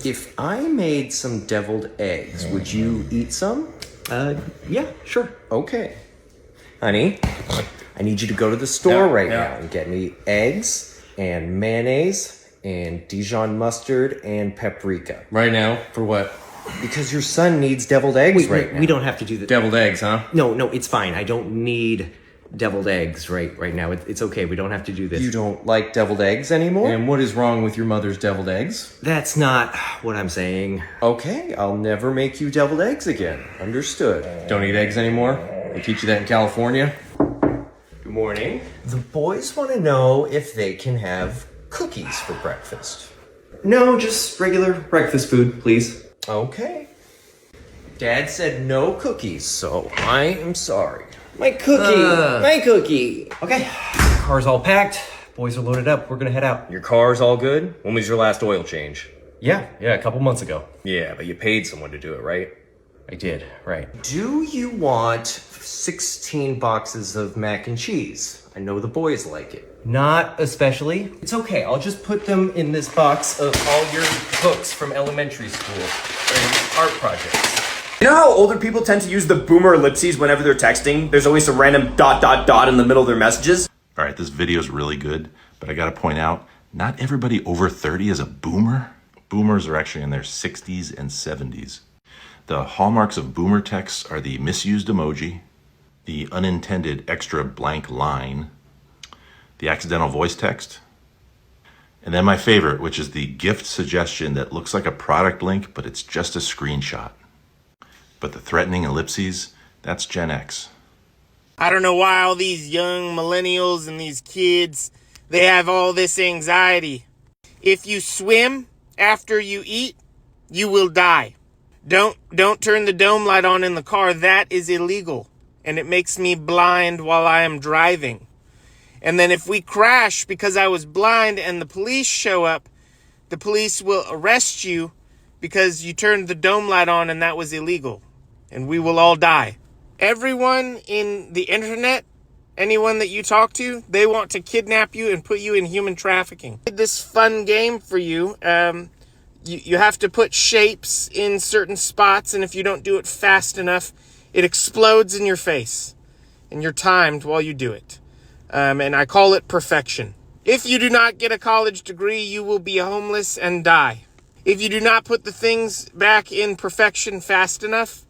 If I made some deviled eggs, would you eat some? Yeah, sure. Okay. Honey, I need you to go to the store now and get me eggs and mayonnaise and Dijon mustard and paprika. Right now? For what? Because your son needs deviled eggs now. We don't have to do that. Deviled eggs, huh? No, it's fine. I don't need deviled eggs right now. It's okay. We don't have to do this. You don't like deviled eggs anymore? And what is wrong with your mother's deviled eggs? That's not what I'm saying. Okay, I'll never make you deviled eggs again. Understood. Don't eat eggs anymore? They teach you that in California? Good morning. The boys want to know if they can have cookies for breakfast. No, just regular breakfast food, please. Okay. Dad said no cookies, so I am sorry. My cookie! My cookie! Okay, car's all packed. Boys are loaded up. We're gonna head out. Your car's all good? When was your last oil change? Yeah, a couple months ago. Yeah, but you paid someone to do it, right? I did, right. Do you want 16 boxes of mac and cheese? I know the boys like it. Not especially. It's okay, I'll just put them in this box of all your books from elementary school and art projects. You know how older people tend to use the boomer ellipses whenever they're texting? There's always a random ... in the middle of their messages. All right, this video is really good, but I gotta point out, not everybody over 30 is a boomer. Boomers are actually in their 60s and 70s. The hallmarks of boomer texts are the misused emoji, the unintended extra blank line, the accidental voice text, and then my favorite, which is the gift suggestion that looks like a product link, but it's just a screenshot. But the threatening ellipses, that's Gen X. I don't know why all these young millennials and these kids, they have all this anxiety. If you swim after you eat, you will die. Don't turn the dome light on in the car. That is illegal. And it makes me blind while I am driving. And then if we crash because I was blind and the police show up, the police will arrest you because you turned the dome light on and that was illegal. And we will all die. Everyone in the internet, anyone that you talk to, they want to kidnap you and put you in human trafficking. I did this fun game for you. You have to put shapes in certain spots, and if you don't do it fast enough, it explodes in your face. And you're timed while you do it. And I call it perfection. If you do not get a college degree, you will be homeless and die. If you do not put the things back in perfection fast enough,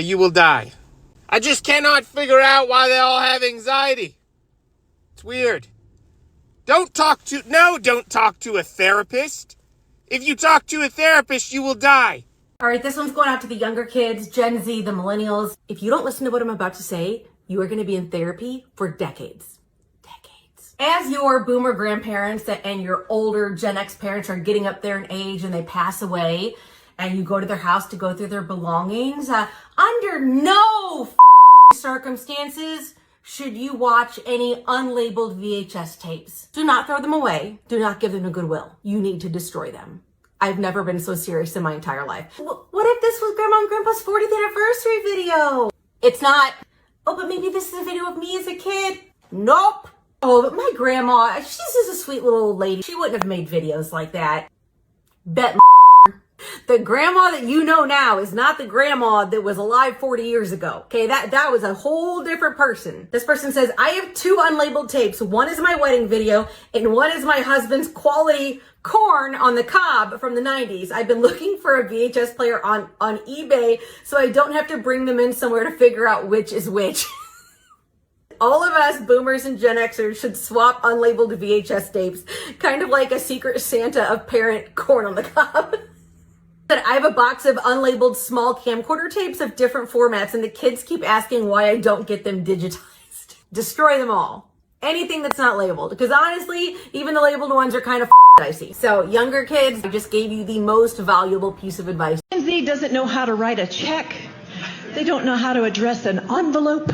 you will die. I just cannot figure out why they all have anxiety. It's weird. Don't talk to a therapist. If you talk to a therapist, you will die. All right, this one's going out to the younger kids, Gen Z, the millennials. If you don't listen to what I'm about to say, you are going to be in therapy for decades. Decades. As your boomer grandparents and your older Gen X parents are getting up there in age and they pass away, and you go to their house to go through their belongings, under no circumstances should you watch any unlabeled VHS tapes. Do not throw them away. Do not give them to Goodwill. You need to destroy them. I've never been so serious in my entire life. What if this was Grandma and Grandpa's 40th anniversary video? It's not. Oh, but maybe this is a video of me as a kid. Nope. Oh, but my grandma, she's just a sweet little old lady. She wouldn't have made videos like that. Bet the grandma that you know now is not the grandma that was alive 40 years ago. Okay, that was a whole different person. This person says, I have 2 unlabeled tapes. One is my wedding video and one is my husband's quality corn on the cob from the 90s. I've been looking for a VHS player on eBay so I don't have to bring them in somewhere to figure out which is which. All of us boomers and Gen Xers should swap unlabeled VHS tapes, kind of like a secret Santa of parent corn on the cob. I have a box of unlabeled small camcorder tapes of different formats, and the kids keep asking why I don't get them digitized. Destroy them all. Anything that's not labeled. Because honestly, even the labeled ones are kind of dicey. So younger kids, I just gave you the most valuable piece of advice. Gen Z doesn't know how to write a check. They don't know how to address an envelope.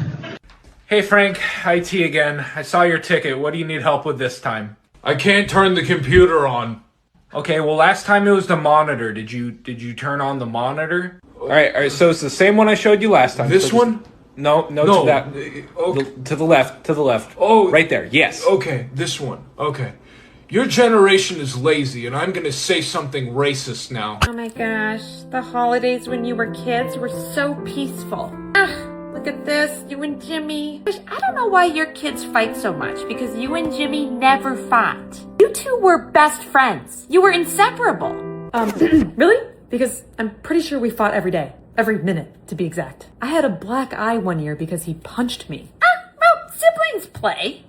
Hey Frank, IT again. I saw your ticket. What do you need help with this time? I can't turn the computer on. Okay, well last time it was the monitor. Did you turn on the monitor? All right, so it's the same one I showed you last time. This one? No, to that. Okay. To the left. Oh. Right there, yes. Okay, this one. Okay. Your generation is lazy, and I'm gonna say something racist now. Oh my gosh, the holidays when you were kids were so peaceful. Look at this, you and Jimmy. I don't know why your kids fight so much, because you and Jimmy never fought. You two were best friends. You were inseparable. Really? Because I'm pretty sure we fought every day. Every minute, to be exact. I had a black eye one year because he punched me. Well, siblings play.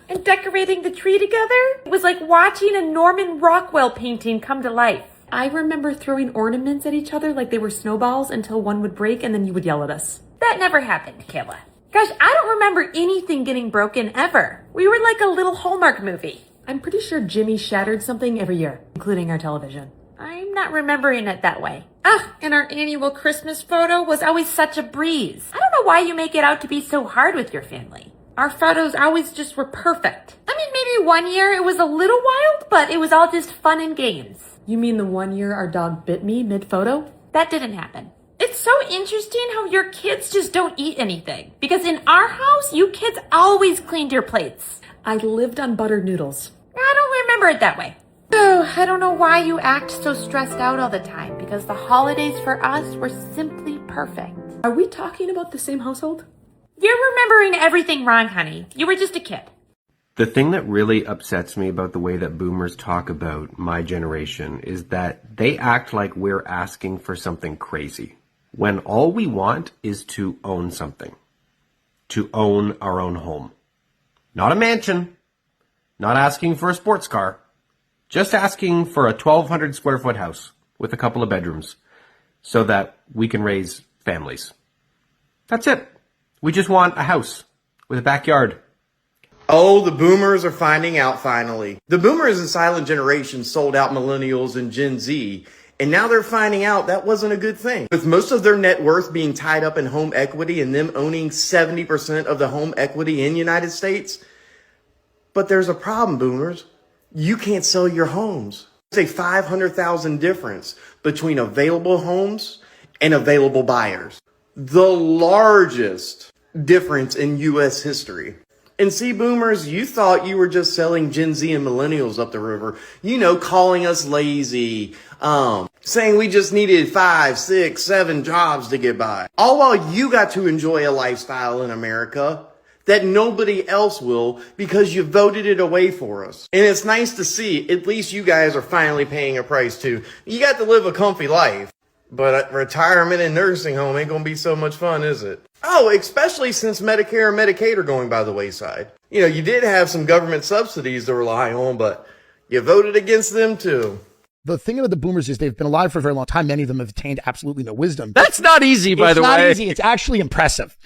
And decorating the tree together? It was like watching a Norman Rockwell painting come to life. I remember throwing ornaments at each other like they were snowballs until one would break and then you would yell at us. That never happened, Kayla. Gosh, I don't remember anything getting broken ever. We were like a little Hallmark movie. I'm pretty sure Jimmy shattered something every year, including our television. I'm not remembering it that way. And our annual Christmas photo was always such a breeze. I don't know why you make it out to be so hard with your family. Our photos always just were perfect. I mean, maybe one year it was a little wild, but it was all just fun and games. You mean the one year our dog bit me mid-photo? That didn't happen. It's so interesting how your kids just don't eat anything. Because in our house, you kids always cleaned your plates. I lived on buttered noodles. I don't remember it that way. Oh, I don't know why you act so stressed out all the time, because the holidays for us were simply perfect. Are we talking about the same household? You're remembering everything wrong, honey. You were just a kid. The thing that really upsets me about the way that boomers talk about my generation is that they act like we're asking for something crazy, when all we want is to own something. To own our own home. Not a mansion. Not asking for a sports car. Just asking for a 1,200 square foot house with a couple of bedrooms so that we can raise families. That's it. We just want a house with a backyard. Oh, the boomers are finding out finally. The boomers and silent generation sold out millennials and Gen Z, and now they're finding out that wasn't a good thing. With most of their net worth being tied up in home equity and them owning 70% of the home equity in the United States. But there's a problem, boomers. You can't sell your homes. It's a 500,000 difference between available homes and available buyers. The largest difference in U.S. history. And see, boomers, you thought you were just selling Gen Z and millennials up the river. You know, calling us lazy, saying we just needed 5, 6, 7 jobs to get by. All while you got to enjoy a lifestyle in America that nobody else will because you voted it away for us. And it's nice to see at least you guys are finally paying a price too. You got to live a comfy life. But retirement and nursing home ain't gonna be so much fun, is it? Oh, especially since Medicare and Medicaid are going by the wayside. You know, you did have some government subsidies to rely on, but you voted against them too. The thing about the boomers is they've been alive for a very long time. Many of them have attained absolutely no wisdom. That's not easy, by the way. It's not easy. It's actually impressive.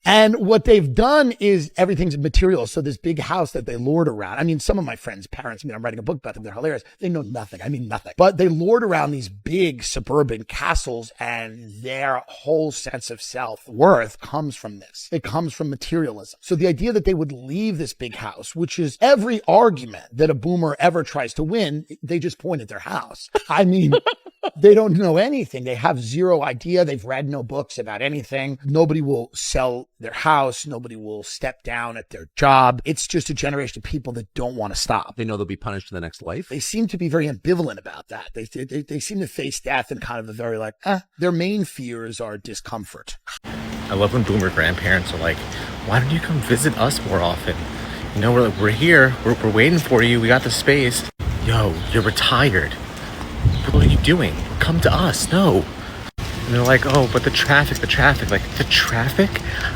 And what they've done is everything's material. So this big house that they lord around. I mean, some of my friends' parents, I'm writing a book about them. They're hilarious. They know nothing. I mean, nothing. But they lord around these big suburban castles, and their whole sense of self-worth comes from this. It comes from materialism. So the idea that they would leave this big house, which is every argument that a boomer ever tries to win, they just point at their house. I mean, they don't know anything. They have zero idea. They've read no books about anything. Nobody will sell their house. Nobody will step down at their job. It's just a generation of people that don't want to stop. They know they'll be punished in the next life. They seem to be very ambivalent about that. They seem to face death in kind of a very their main fears are discomfort. I love when boomer grandparents are like, why don't you come visit us more often? You know, we're here. We're waiting for you. We got the space. Yo, you're retired. What are you doing? Come to us. No. And they're like, oh, but the traffic. Like, the traffic?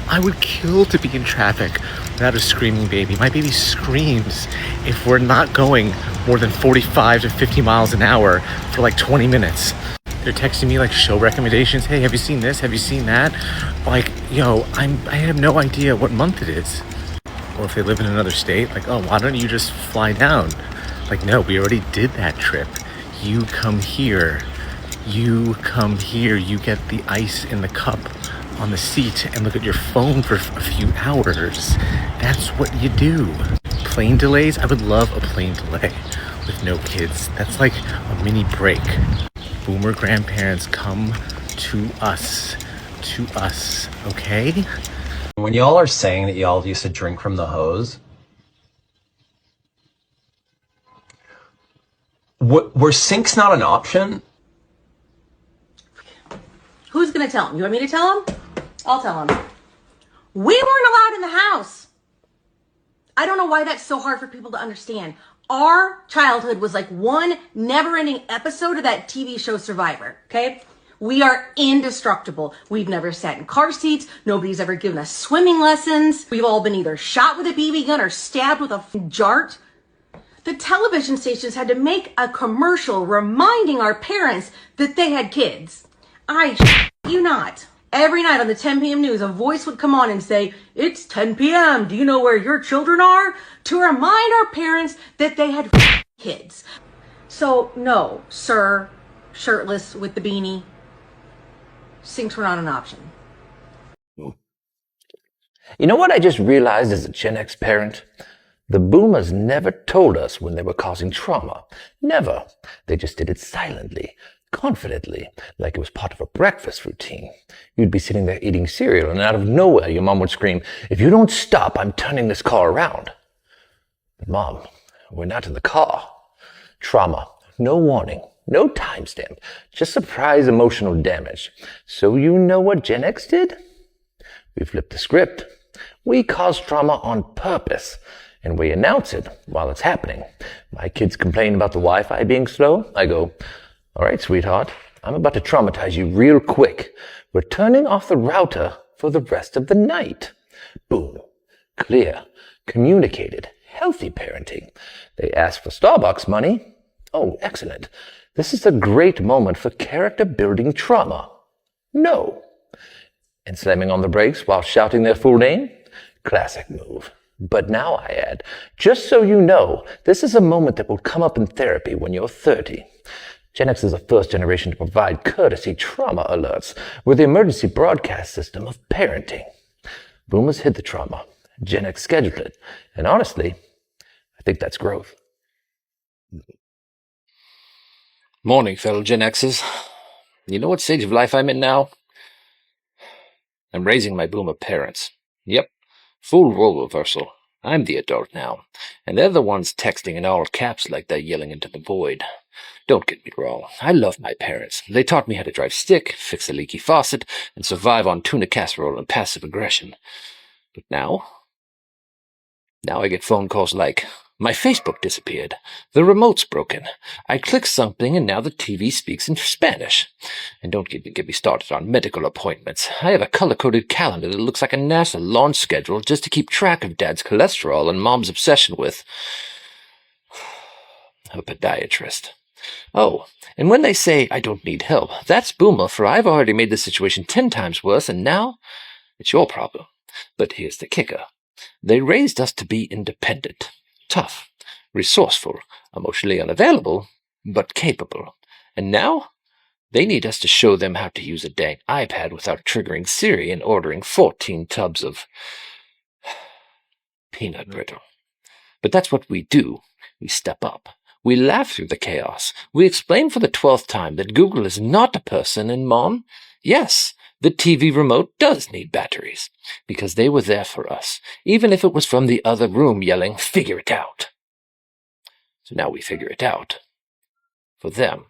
I would kill to be in traffic without a screaming baby. My baby screams if we're not going more than 45 to 50 miles an hour for like 20 minutes. They're texting me like show recommendations. Hey, have you seen this? Have you seen that? Like, yo, I have no idea what month it is. Or if they live in another state, like, oh, why don't you just fly down? Like, no, we already did that trip. You come here. You come here. You get the ice in the cup on the seat and look at your phone for a few hours. That's what you do. Plane delays? I would love a plane delay with no kids. That's like a mini break. Boomer grandparents, come to us, okay? When y'all are saying that y'all used to drink from the hose, Were sinks not an option? Who's gonna tell him? You want me to tell him? I'll tell him. We weren't allowed in the house. I don't know why that's so hard for people to understand. Our childhood was like one never-ending episode of that TV show Survivor, okay? We are indestructible. We've never sat in car seats. Nobody's ever given us swimming lessons. We've all been either shot with a BB gun or stabbed with a jart. The television stations had to make a commercial reminding our parents that they had kids. You not. Every night on the 10 p.m. news, a voice would come on and say, "It's 10 p.m. Do you know where your children are?" To remind our parents that they had kids. So, no, sir, shirtless with the beanie, sinks were not an option. You know what I just realized as a Gen X parent? The boomers never told us when they were causing trauma. Never. They just did it silently, confidently, like it was part of a breakfast routine. You'd be sitting there eating cereal, and out of nowhere your mom would scream, "If you don't stop, I'm turning this car around." But Mom, we're not in the car. Trauma. No warning. No timestamp. Just surprise emotional damage. So you know what Gen X did? We flipped the script. We cause trauma on purpose. And we announce it while it's happening. My kids complain about the Wi-Fi being slow. I go, "All right, sweetheart, I'm about to traumatize you real quick. We're turning off the router for the rest of the night." Boom. Clear. Communicated. Healthy parenting. They ask for Starbucks money. Oh, excellent. This is a great moment for character-building trauma. No. And slamming on the brakes while shouting their full name? Classic move. But now I add, just so you know, this is a moment that will come up in therapy when you're 30. Gen X is the first generation to provide courtesy trauma alerts with the emergency broadcast system of parenting. Boomers hid the trauma. Gen X scheduled it. And honestly, I think that's growth. Morning, fellow Gen Xers. You know what stage of life I'm in now? I'm raising my boomer parents. Yep. Full role reversal. I'm the adult now, and they're the ones texting in all caps like they're yelling into the void. Don't get me wrong, I love my parents. They taught me how to drive stick, fix a leaky faucet, and survive on tuna casserole and passive aggression. But now I get phone calls like, "My Facebook disappeared. The remote's broken. I clicked something and now the TV speaks in Spanish." And don't get me started on medical appointments. I have a color-coded calendar that looks like a NASA launch schedule just to keep track of Dad's cholesterol and Mom's obsession with a podiatrist. Oh, and when they say I don't need help, that's boomer, for I've already made the situation 10 times worse, and now it's your problem. But here's the kicker. They raised us to be independent, tough, resourceful, emotionally unavailable, but capable. And now they need us to show them how to use a dang iPad without triggering Siri and ordering 14 tubs of peanut brittle. But that's what we do. We step up. We laugh through the chaos. We explain for the 12th time that Google is not a person, and Mom, yes, the TV remote does need batteries, because they were there for us, even if it was from the other room yelling, "Figure it out." So now we figure it out. For them.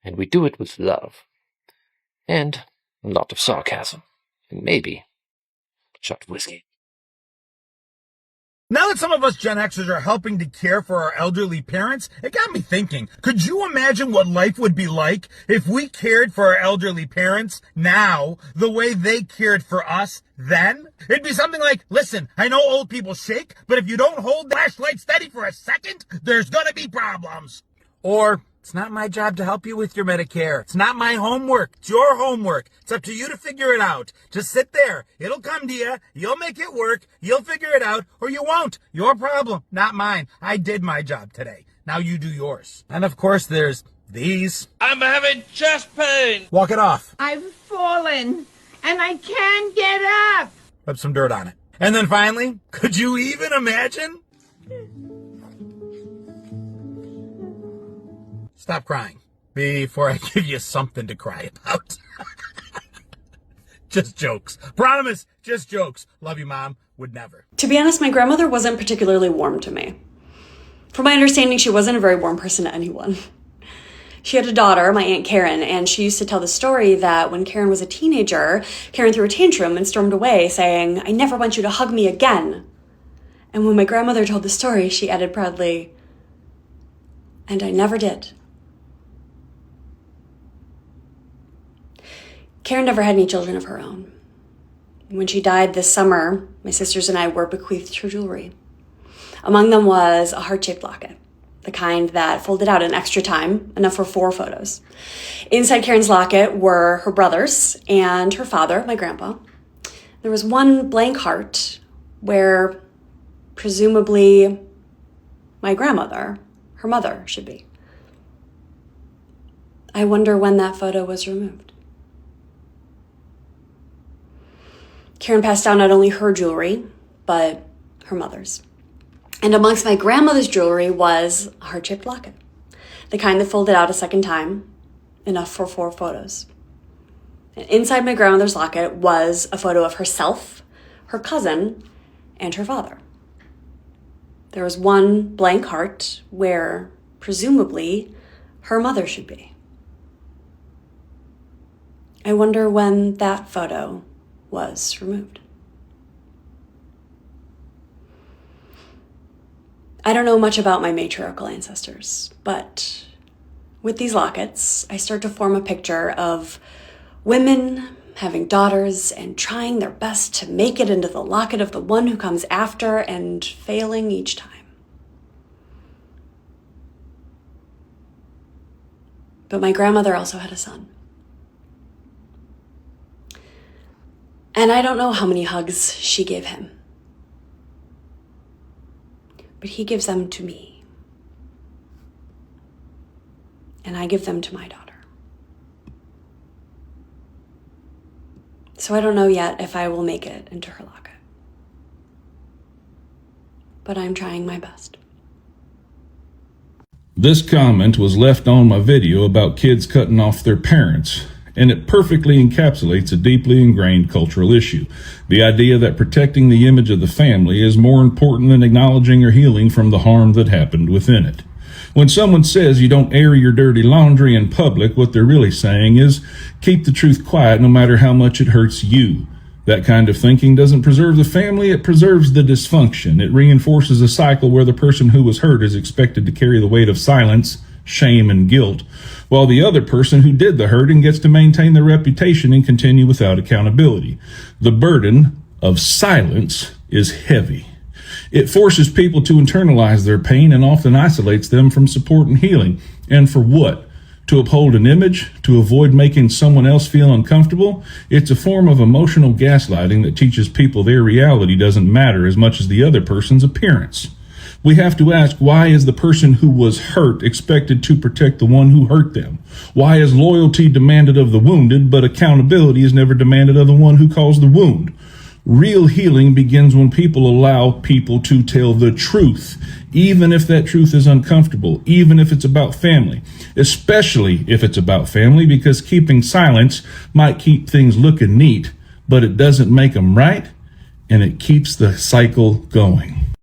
And we do it with love. And a lot of sarcasm. And maybe a shot of whiskey. Now that some of us Gen Xers are helping to care for our elderly parents, it got me thinking, could you imagine what life would be like if we cared for our elderly parents now the way they cared for us then? It'd be something like, "Listen, I know old people shake, but if you don't hold the flashlight steady for a second, there's gonna be problems." Or, "It's not my job to help you with your Medicare. It's not my homework. It's your homework. It's up to you to figure it out. Just sit there. It'll come to you. You'll make it work. You'll figure it out, or you won't. Your problem, not mine. I did my job today. Now you do yours." And of course, there's these. "I'm having chest pain." Walk it off. "I've fallen, and I can't get up." Rub some dirt on it. And then finally, could you even imagine? Stop crying before I give you something to cry about. Just jokes. Promise, just jokes. Love you, Mom. Would never. To be honest, my grandmother wasn't particularly warm to me. From my understanding, she wasn't a very warm person to anyone. She had a daughter, my Aunt Karen, and she used to tell the story that when Karen was a teenager, Karen threw a tantrum and stormed away, saying, "I never want you to hug me again." And when my grandmother told the story, she added proudly, "And I never did." Karen never had any children of her own. When she died this summer, my sisters and I were bequeathed her jewelry. Among them was a heart-shaped locket, the kind that folded out in extra time, enough for 4 photos. Inside Karen's locket were her brothers and her father, my grandpa. There was one blank heart where presumably my grandmother, her mother, should be. I wonder when that photo was removed. Karen passed down not only her jewelry, but her mother's. And amongst my grandmother's jewelry was a heart-shaped locket, the kind that folded out a second time, enough for 4 photos. And inside my grandmother's locket was a photo of herself, her cousin, and her father. There was one blank heart where, presumably, her mother should be. I wonder when that photo was removed. I don't know much about my matriarchal ancestors, but with these lockets, I start to form a picture of women having daughters and trying their best to make it into the locket of the one who comes after and failing each time. But my grandmother also had a son. And I don't know how many hugs she gave him. But he gives them to me. And I give them to my daughter. So I don't know yet if I will make it into her locket. But I'm trying my best. This comment was left on my video about kids cutting off their parents, and it perfectly encapsulates a deeply ingrained cultural issue. The idea that protecting the image of the family is more important than acknowledging or healing from the harm that happened within it. When someone says you don't air your dirty laundry in public, what they're really saying is keep the truth quiet no matter how much it hurts you. That kind of thinking doesn't preserve the family, it preserves the dysfunction. It reinforces a cycle where the person who was hurt is expected to carry the weight of silence, shame, and guilt, while the other person who did the hurting gets to maintain their reputation and continue without accountability. The burden of silence is heavy. It forces people to internalize their pain and often isolates them from support and healing. And for what? To uphold an image? To avoid making someone else feel uncomfortable? It's a form of emotional gaslighting that teaches people their reality doesn't matter as much as the other person's appearance. We have to ask, why is the person who was hurt expected to protect the one who hurt them? Why is loyalty demanded of the wounded, but accountability is never demanded of the one who caused the wound? Real healing begins when people allow people to tell the truth, even if that truth is uncomfortable, even if it's about family, especially if it's about family, because keeping silence might keep things looking neat, but it doesn't make them right, and it keeps the cycle going.